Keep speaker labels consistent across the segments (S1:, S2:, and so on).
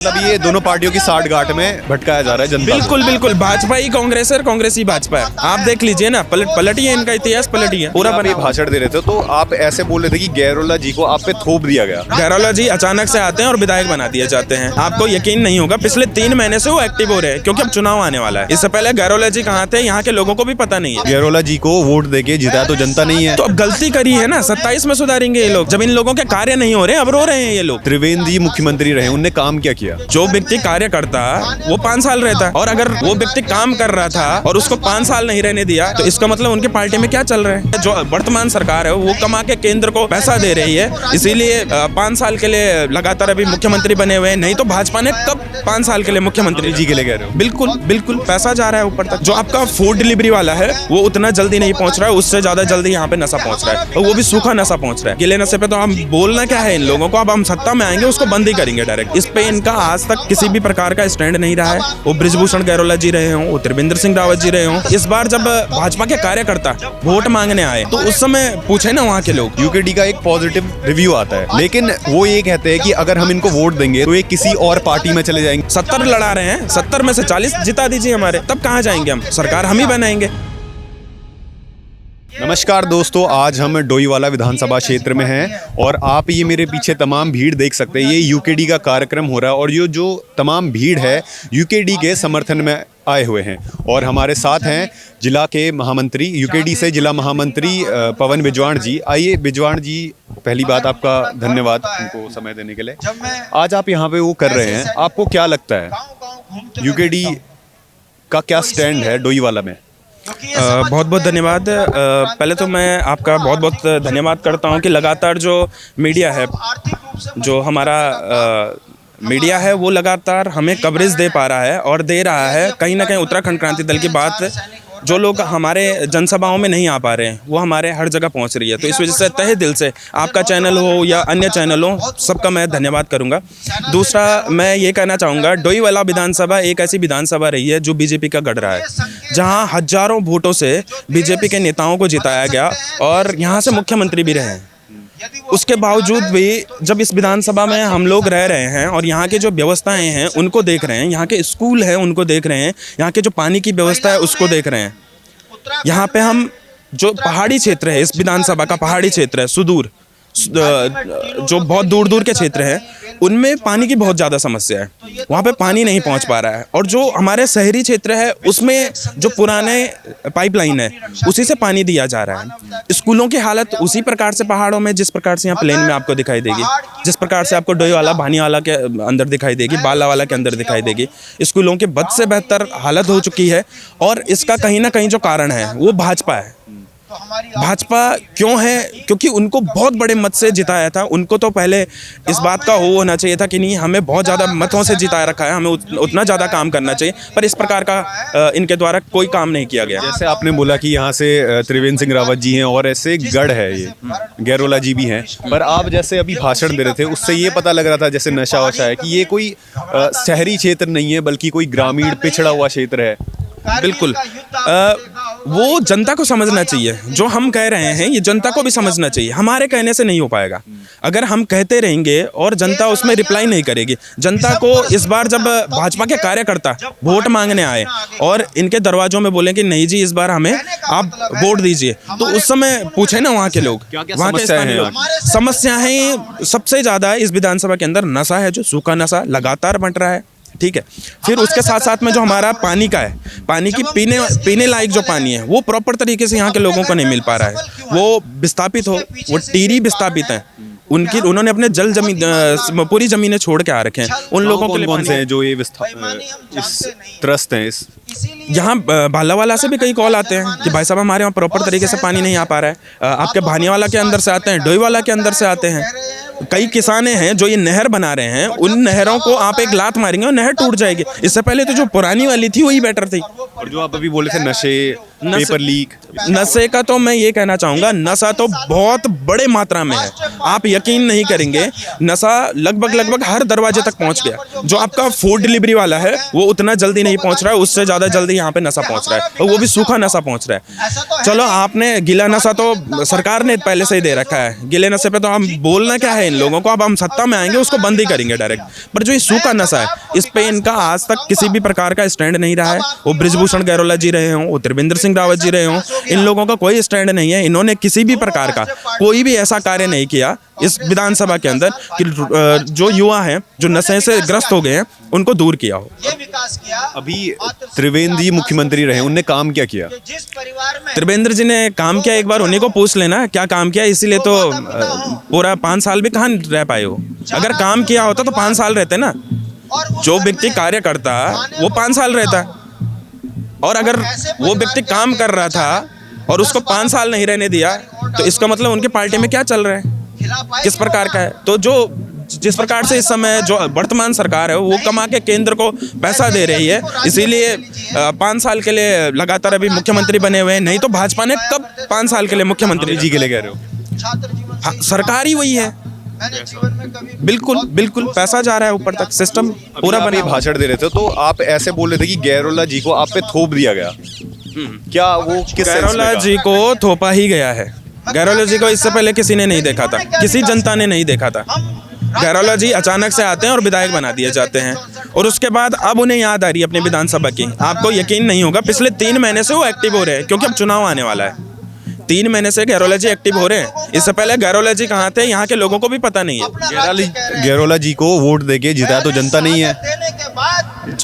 S1: मतलब ये दोनों पार्टियों की साठगांठ में भटकाया जा रहा है जनता को।
S2: बिल्कुल बिल्कुल, भाजपा ही कांग्रेस है और कांग्रेस ही भाजपा है। आप देख लीजिए ना, पलटिए इनका इतिहास, पलटिए पूरा
S1: आप
S2: बना
S1: ये
S2: हुआ।
S1: भाषण दे रहे थे तो आप ऐसे बोल रहे थे कि गैरोला जी को आप पे थोप दिया गया।
S2: गैरोला जी अचानक से आते हैं और विधायक बना दिए जाते हैं। आपको यकीन नहीं होगा, पिछले 3 महीने से वो एक्टिव हो रहे हैं क्योंकि अब चुनाव आने वाला है। इससे पहले गैरोला जी कहाँ थे, यहाँ के लोगों को भी पता नहीं है।
S1: गैरोला जी को वोट देके जिताया तो जनता नहीं है।
S2: तो अब गलती करी है ना, 27 में सुधारेंगे ये लोग। जब इन लोगों के कार्य नहीं हो रहे, अब रो रहे हैं ये लोग।
S1: त्रिवेंद्र जी मुख्यमंत्री रहे, उनने काम क्या किया?
S2: जो व्यक्ति कार्य करता वो 5 साल रहता, और अगर वो व्यक्ति काम कर रहा था और उसको 5 साल नहीं रहने दिया, तो इसका मतलब उनके पार्टी में क्या चल रहा है। जो वर्तमान सरकार है वो कमा के केंद्र को पैसा दे रही है, इसीलिए 5 साल के लिए लगातार अभी मुख्यमंत्री बने हुए हैं। नहीं तो भाजपा ने कब 5 साल के लिए मुख्यमंत्री
S1: जी के लिए कह रहे हो?
S2: बिल्कुल बिल्कुल, पैसा जा रहा है ऊपर तक। जो आपका फूड डिलीवरी वाला है वो उतना जल्दी नहीं पहुंच रहा है, उससे ज्यादा जल्दी यहाँ पे नशा पहुंच रहा है, और वो भी सूखा नशा पहुंच रहा है। गीले नशे पे तो हम बोलना क्या है इन लोगों को, अब हम सत्ता में आएंगे उसको बंद ही करेंगे डायरेक्ट। इस पे इनका आज तक किसी भी प्रकार का स्टैंड नहीं रहा है। वो बृजभूषण गैरोला जी रहे हों, वो त्रिवेंद्र सिंह रावत जी रहे हों। इस बार जब भाजपा के कार्यकर्ता वोट मांगने आए तो उस समय पूछे ना वहाँ के लोग।
S1: यूकेडी का एक पॉजिटिव रिव्यू आता है, लेकिन वो ये कहते हैं कि अगर हम इनको वोट देंगे तो ये किसी और पार्टी में चले जाएंगे।
S2: 70 लड़ा रहे हैं, 70 में से 40 जिता दीजिए हमारे, तब कहाँ जाएंगे हम? सरकार हम ही बनाएंगे।
S1: नमस्कार दोस्तों, आज हम डोईवाला विधानसभा क्षेत्र में हैं और आप ये मेरे पीछे तमाम भीड़ देख सकते हैं। ये यूकेडी का कार्यक्रम हो रहा है और ये जो तमाम भीड़ है यूकेडी के समर्थन में आए हुए हैं। और हमारे साथ हैं जिला के महामंत्री, यूकेडी से जिला महामंत्री पवन बिजवाण जी। आइए बिजवाण जी, पहली बात आपका धन्यवाद हमको समय देने के लिए। आज आप यहाँ पे वो कर रहे हैं, आपको क्या लगता है यूकेडी का क्या स्टैंड है डोईवाला में?
S2: बहुत बहुत धन्यवाद। पहले तो मैं आपका बहुत बहुत धन्यवाद करता हूं कि लगातार जो मीडिया है, जो हमारा मीडिया है, वो लगातार हमें कवरेज दे पा रहा है और दे रहा है। कहीं ना कहीं उत्तराखंड क्रांति दल की बात जो लोग हमारे जनसभाओं में नहीं आ पा रहे हैं वो हमारे हर जगह पहुंच रही है। तो इस वजह से तहे दिल से आपका चैनल हो या अन्य चैनल हो, सबका मैं धन्यवाद करूंगा। दूसरा मैं ये कहना चाहूँगा, डोईवाला विधानसभा एक ऐसी विधानसभा रही है जो बीजेपी का गढ़ रहा है, जहां हजारों वोटों से बीजेपी के नेताओं को जिताया गया और यहाँ से मुख्यमंत्री भी रहे हैं। उसके बावजूद भी जब इस विधानसभा में हम लोग रह रहे हैं और यहाँ के जो व्यवस्थाएं हैं उनको देख रहे हैं, यहाँ के स्कूल हैं उनको देख रहे हैं, यहाँ के जो पानी की व्यवस्था है उसको देख रहे हैं, यहाँ पे हम जो पहाड़ी क्षेत्र है, इस विधानसभा का पहाड़ी क्षेत्र है, सुदूर जो बहुत दूर दूर के क्षेत्र हैं, उनमें पानी की बहुत ज़्यादा समस्या है। वहाँ पे पानी नहीं पहुँच पा रहा है। और जो हमारे शहरी क्षेत्र है उसमें जो पुराने पाइपलाइन है उसी से पानी दिया जा रहा है। स्कूलों की हालत उसी प्रकार से पहाड़ों में, जिस प्रकार से यहाँ प्लेन में आपको दिखाई देगी, जिस प्रकार से आपको डोईवाला भानीवाला के अंदर दिखाई देगी, बालावाला के अंदर दिखाई देगी, स्कूलों की बद से बेहतर हालत हो चुकी है। और इसका कहीं ना कहीं जो कारण है वो भाजपा है। भाजपा क्यों है? क्योंकि उनको बहुत बड़े मत से जिताया था। उनको तो पहले इस बात का होना चाहिए था कि नहीं, हमें बहुत ज़्यादा मतों से जिताया रखा है, हमें उतना ज़्यादा काम करना चाहिए, पर इस प्रकार का इनके द्वारा कोई काम नहीं किया गया।
S1: जैसे आपने बोला कि यहाँ से त्रिवेंद्र सिंह रावत जी हैं और ऐसे गढ़ है, ये गैरोला जी भी हैं, पर आप जैसे अभी भाषण दे रहे थे उससे ये पता लग रहा था जैसे नशा वशा है कि ये कोई शहरी क्षेत्र नहीं है बल्कि कोई ग्रामीण पिछड़ा हुआ क्षेत्र है।
S2: बिल्कुल, वो जनता को समझना चाहिए। जो हम कह रहे हैं ये जनता को भी समझना चाहिए। हमारे कहने से नहीं हो पाएगा। अगर हम कहते रहेंगे और जनता उसमें रिप्लाई नहीं करेगी, जनता को इस बार जब भाजपा के कार्यकर्ता वोट मांगने आए और इनके दरवाजों में बोले कि नहीं जी इस बार हमें आप वोट दीजिए, तो उस समय पूछे ना वहाँ के लोग, वहाँ के स्थानीय लोग, समस्याएं सबसे ज़्यादा इस विधानसभा के अंदर नशा है, जो सूखा नशा लगातार बंट रहा है। ठीक है, फिर उसके साथ साथ में जो हमारा पानी का है, पानी की पीने लायक जो पानी है वो प्रॉपर तरीके से यहाँ के लोगों को नहीं मिल पा रहा है। वो विस्थापित हो, वो टीरी विस्थापित हैं, उन्होंने अपने पूरी जमीनें छोड़ के आ रखे हैं। उन लोगों के लिए
S1: कौन से हैं जो ये इस त्रस्त हैं? इस
S2: यहाँ बालावाला से भी कई कॉल आते हैं कि भाई साहब हमारे वहाँ प्रॉपर तरीके से पानी नहीं आ पा रहा है। आपके भानीवाला के अंदर से आते हैं, डोईवाला के अंदर से आते हैं। कई किसान हैं जो ये नहर बना रहे हैं, उन नहरों को आप एक लात मारेंगे और नहर टूट जाएगी। इससे पहले तो जो पुरानी वाली थी वही बेटर थी।
S1: और जो आप अभी बोले थे नशे, पेपर लीक,
S2: नशे का तो मैं ये कहना चाहूँगा, नशा तो बहुत बड़े मात्रा में है। आप यकीन नहीं करेंगे, नशा लगभग हर दरवाजे तक पहुँच गया। जो आपका फूड डिलीवरी वाला है वो उतना जल्दी नहीं पहुँच रहा है, उससे ज़्यादा जल्दी यहाँ पे नशा पहुँच रहा है, और वो भी सूखा नशा पहुँच रहा है। चलो आपने गीला नशा तो सरकार ने पहले से ही दे रखा है, गीले नशे पे तो हम बोलना क्या है इन लोगों को, अब हम सत्ता में आएंगे उसको बंद ही करेंगे डायरेक्ट। पर जो ये सूखा नशा है, इस पे इनका आज तक किसी भी प्रकार का स्टैंड नहीं रहा है। वो बृजभूषण गैरोला जी रहे हों, वो त्रिवेंद्र सिंह रावत जी रहे हों, इन लोगों का कोई स्टैंड नहीं है। इन्होंने किसी भी प्रकार का कोई भी ऐसा कार्य नहीं किया इस विधानसभा के अंदर कि जो युवा हैं, जो नशे से ग्रस्त हो गए हैं, उनको दूर किया हो।
S1: अभी त्रिवेंद्र जी मुख्यमंत्री रहे, उनने काम क्या किया?
S2: त्रिवेंद्र जी ने काम किया, एक बार उन्हीं को पूछ लेना क्या काम किया। इसीलिए तो पूरा 5 साल भी कहाँ रह पाए हो। अगर काम किया होता तो 5 साल रहते ना। जो व्यक्ति कार्य करता वो 5 साल रहता, और अगर वो व्यक्ति काम कर रहा था और उसको 5 साल नहीं रहने दिया, तो इसका मतलब उनके पार्टी में क्या चल रहा है, किस प्रकार का है। तो जो जिस प्रकार से इस समय जो वर्तमान सरकार है वो कमा के केंद्र को पैसा दे रही है, इसीलिए 5 साल के लिए लगातार अभी मुख्यमंत्री बने हुए हैं। नहीं तो भाजपा ने कब 5 साल के लिए मुख्यमंत्री
S1: जी के लिए कह रहे हो?
S2: हाँ, सरकार ही वही है। बिल्कुल बिल्कुल पैसा जा रहा है ऊपर तक, सिस्टम पूरा बना।
S1: भाषण दे रहे थे तो आप ऐसे बोल रहे थे कि गैरोला जी को आप पे थोप दिया गया, क्या वो किस
S2: गैरोला जी को थोपा ही गया है। गैरोला जी को इससे पहले किसी ने नहीं देखा था, किसी जनता ने नहीं देखा था। गैरोला जी अचानक से आते हैं और विधायक बना दिए जाते हैं, और उसके बाद अब उन्हें याद आ रही है अपनी विधानसभा की। आपको यकीन नहीं होगा, पिछले 3 महीने से वो एक्टिव हो रहे हैं, क्योंकि अब चुनाव आने वाला है। 3 महीने से गैरोला जी एक्टिव हो रहे हैं। इससे पहले गैरोला जी कहाँ थे, यहाँ के लोगों को भी पता नहीं है।
S1: गैरोला जी को वोट देके जिताया तो जनता नहीं है,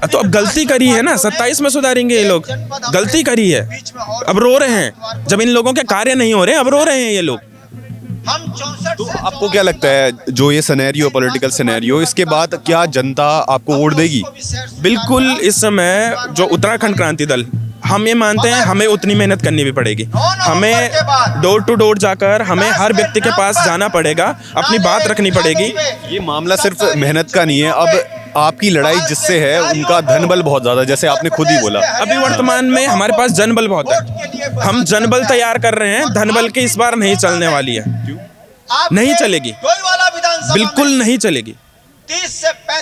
S2: तो अब गलती करी है ना, 27 में सुधारेंगे ये लोग। गलती करी है, अब रो रहे हैं। जब इन लोगों के कार्य नहीं हो रहे, अब रो रहे हैं ये लोग।
S1: तो आपको क्या लगता है जो ये सिनेरियो, पॉलिटिकल सिनेरियो, इसके बाद क्या जनता आपको वोट देगी?
S2: बिल्कुल। इस समय जो उत्तराखंड क्रांति दल, हम ये मानते हैं हमें उतनी मेहनत करनी भी पड़ेगी। हमें डोर टू डोर जाकर हमें हर व्यक्ति के पास जाना पड़ेगा, अपनी बात रखनी पड़ेगी।
S1: ये मामला सिर्फ मेहनत का नहीं है, अब आपकी लड़ाई जिससे है उनका धनबल बहुत ज्यादा, जैसे आपने खुद ही बोला।
S2: अभी वर्तमान में हमारे पास जनबल बहुत है, हम जनबल तैयार कर रहे हैं। धनबल की इस बार नहीं चलने वाली है, नहीं चलेगी, बिल्कुल नहीं चलेगी।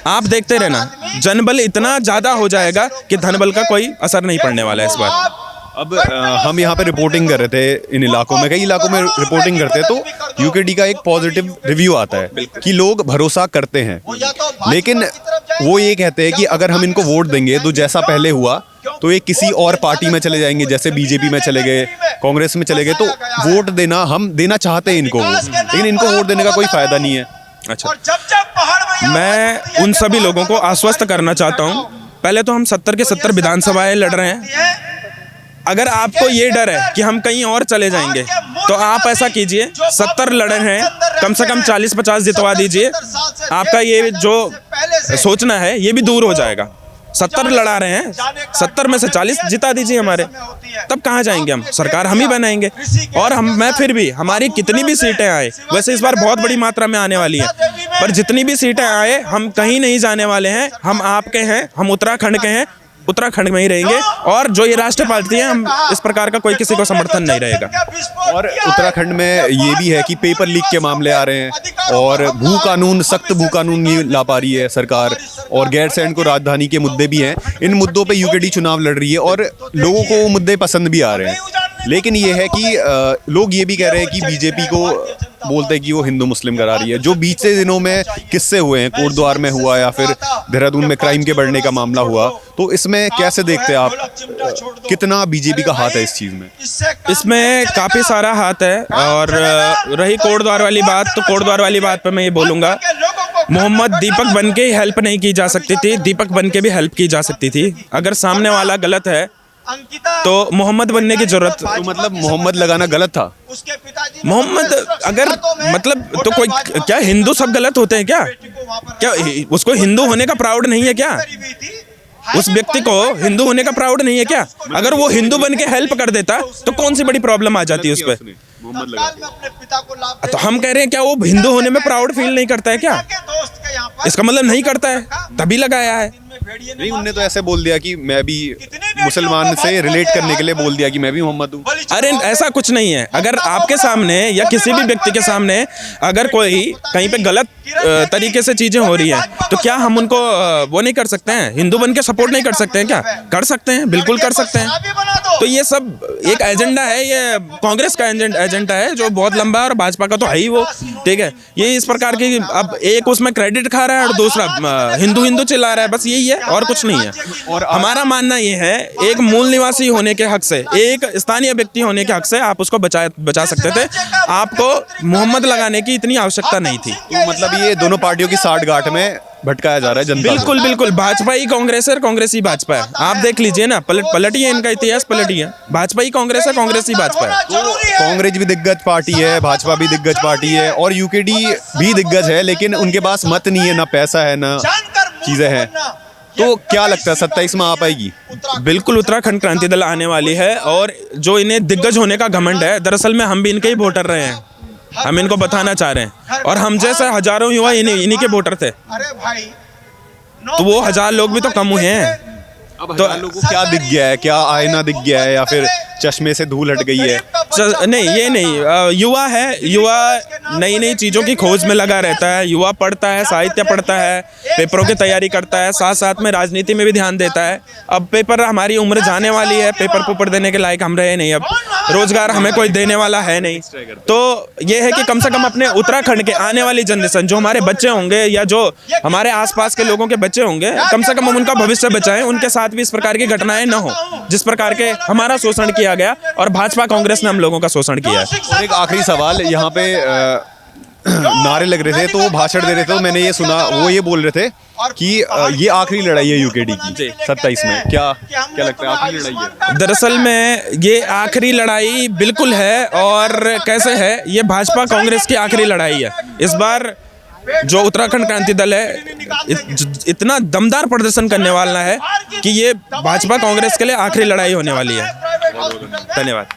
S2: आप देखते रहना, जनबल इतना ज्यादा हो जाएगा कि धनबल का कोई असर नहीं पड़ने वाला है इस बार।
S1: अब हम यहाँ पे रिपोर्टिंग कर रहे थे इन इलाकों में, कई इलाकों में रिपोर्टिंग करते हैं, तो यूकेडी का एक पॉजिटिव रिव्यू आता है कि लोग भरोसा करते हैं, लेकिन वो ये कहते हैं कि अगर हम इनको वोट देंगे तो जैसा पहले हुआ तो ये किसी और पार्टी में चले जाएंगे, जैसे बीजेपी में चले गए, कांग्रेस में चले गए। तो वोट देना, हम देना चाहते हैं इनको वोट, लेकिन इनको वोट देने का कोई फायदा नहीं है।
S2: अच्छा, मैं उन सभी लोगों को आश्वस्त करना चाहता हूँ, पहले तो हम 70 के 70 विधानसभाएं लड़ रहे हैं। अगर आपको ये डर है कि हम कहीं और चले जाएंगे, तो आप ऐसा कीजिए, 70 लड़े हैं, कम से कम 40-50 जितवा दीजिए। आपका ये जो सोचना है ये भी दूर हो जाएगा। 70 लड़ा रहे हैं, 70 में से 40 जिता दीजिए हमारे, तब कहाँ जाएंगे हम? सरकार हम ही बनाएंगे। और मैं फिर भी, हमारी कितनी भी सीटें आए, वैसे इस बार बहुत बड़ी मात्रा में आने वाली है, पर जितनी भी सीटें आए हम कहीं नहीं जाने वाले हैं। हम आपके हैं, हम उत्तराखंड के हैं, उत्तराखंड में ही रहेंगे। और जो ये राष्ट्रीय पार्टी है, हम इस प्रकार का कोई किसी को समर्थन नहीं रहेगा।
S1: और उत्तराखंड में ये भी है कि पेपर लीक के मामले आ रहे हैं, और भू कानून, सख्त भू कानून नहीं ला पा रही है सरकार, और गैरसैंण को राजधानी के मुद्दे भी हैं। इन मुद्दों पे यूकेडी चुनाव लड़ रही है और लोगों को वो मुद्दे पसंद भी आ रहे हैं। लेकिन ये है कि लोग ये भी कह रहे हैं कि बीजेपी को बोलते हैं कि वो हिंदू मुस्लिम करा रही है। जो बीते दिनों में किस्से हुए हैं, कोटद्वार में हुआ या फिर देहरादून में क्राइम के बढ़ने का मामला हुआ, तो इसमें कैसे देखते हैं आप, कितना बीजेपी का हाथ है इस चीज़ में?
S2: इसमें काफ़ी सारा हाथ है। और रही कोटद्वार वाली बात, तो कोटद्वार वाली बात पे मैं ये बोलूँगा, मोहम्मद दीपक बन के हेल्प नहीं की जा सकती थी, दीपक बन के भी हेल्प की जा सकती थी। अगर सामने वाला गलत है तो मोहम्मद बनने की जरूरत,
S1: तो मतलब मोहम्मद लगाना गलत था?
S2: मोहम्मद अगर मतलब, तो कोई क्या हिंदू सब गलत होते हैं क्या? क्या उसको हिंदू होने का प्राउड नहीं है क्या? उस व्यक्ति को हिंदू होने का प्राउड नहीं है क्या? अगर वो हिंदू बन के हेल्प कर देता तो कौन सी बड़ी प्रॉब्लम आ जाती है उस पर? तो हम कह रहे हैं क्या वो हिंदू होने में प्राउड फील नहीं करता है क्या? इसका मतलब नहीं करता है, तभी लगाया है।
S1: नहीं, उनने तो ऐसे बोल दिया कि मैं भी मुसलमान से रिलेट करने के लिए बोल दिया कि मैं भी मोहम्मद हूँ।
S2: अरे ऐसा कुछ नहीं है। अगर आपके सामने या किसी भी व्यक्ति के सामने अगर कोई कहीं पे गलत तरीके से चीजें हो रही है, तो क्या हम उनको वो नहीं कर सकते हैं? हिंदू बन के सपोर्ट नहीं कर सकते हैं क्या? कर सकते हैं, बिल्कुल कर सकते हैं। तो ये सब एक एजेंडा है, ये कांग्रेस का एजेंडा है जो बहुत लंबा है, और भाजपा का तो है ही वो, ठीक है। ये इस प्रकार की, अब एक उसमें क्रेडिट खा रहा है और दूसरा हिंदू चिल्ला रहा है, बस यही है और कुछ नहीं है। और हमारा मानना ये है, एक मूल निवासी होने के हक से, एक स्थानीय व्यक्ति होने के हक से आप उसको बचा सकते थे, आपको मोहम्मद लगाने की इतनी आवश्यकता नहीं थी।
S1: तो मतलब ये दोनों पार्टियों की साठगांठ में भटकाया जा रहा है जनता को।
S2: बिल्कुल बिल्कुल, भाजपा ही कांग्रेस है और कांग्रेस ही भाजपा है। आप देख लीजिए ना, पलटिए इनका इतिहास, पलटिए, भाजपा ही कांग्रेस है, कांग्रेस ही भाजपा है।
S1: तो कांग्रेस भी दिग्गज पार्टी है, भाजपा भी दिग्गज पार्टी है और यूकेडी भी दिग्गज है, लेकिन उनके पास मत नहीं है, ना पैसा है, ना चीजें हैं। तो क्या लगता है 27 में आ पाएगी?
S2: बिल्कुल उत्तराखंड क्रांति दल आने वाली है, और जो इन्हें दिग्गज होने का घमंड है, दरअसल में हम भी इनके ही वोटर रहे हैं, हम इनको बताना चाह रहे हैं, और हम जैसे हजारों युवा इन्हीं के वोटर थे, तो वो 1000 लोग भी तो कम हुए हैं।
S1: अब तो लोगों को क्या दिख गया है, क्या आईना दिख गया है या फिर चश्मे से धूल हट गई है?
S2: नहीं, ये नहीं, युवा है, युवा नई नई चीज़ों की खोज में लगा रहता है, युवा पढ़ता है, साहित्य पढ़ता है, पेपरों की तैयारी करता है, साथ साथ में राजनीति में भी ध्यान देता है। अब पेपर, हमारी उम्र जाने वाली है, पेपर देने के लायक हम रहे नहीं, अब रोजगार हमें कोई देने वाला है नहीं। तो ये है कि कम से कम अपने उत्तराखंड के आने वाली जनरेशन, जो हमारे बच्चे होंगे या जो हमारे आसपास के लोगों के बच्चे होंगे, कम से कम हम उनका भविष्य बचाएं, उनके साथ भी इस प्रकार की घटनाएं न हो जिस प्रकार के हमारा शोषण किया गया और भाजपा कांग्रेस ने हम लोगों का शोषण किया है।
S1: और एक आखिरी सवाल, यहाँ पे नारे लग रहे थे, तो वो भाषण दे रहे थे, तो मैंने ये सुना, वो ये बोल रहे थे कि ये आखिरी लड़ाई है यूकेडी की 27 में। क्या लगता है, आखिरी लड़ाई है?
S2: दरअसल में ये आखिरी लड़ाई बिल्कुल है, और कैसे है, ये भाजपा कांग्रेस की आखिरी लड़ाई है। इस बार जो उत्तराखंड क्रांति दल है इतना दमदार प्रदर्शन करने वाला है कि ये भाजपा कांग्रेस के लिए आखिरी लड़ाई होने वाली है। धन्यवाद।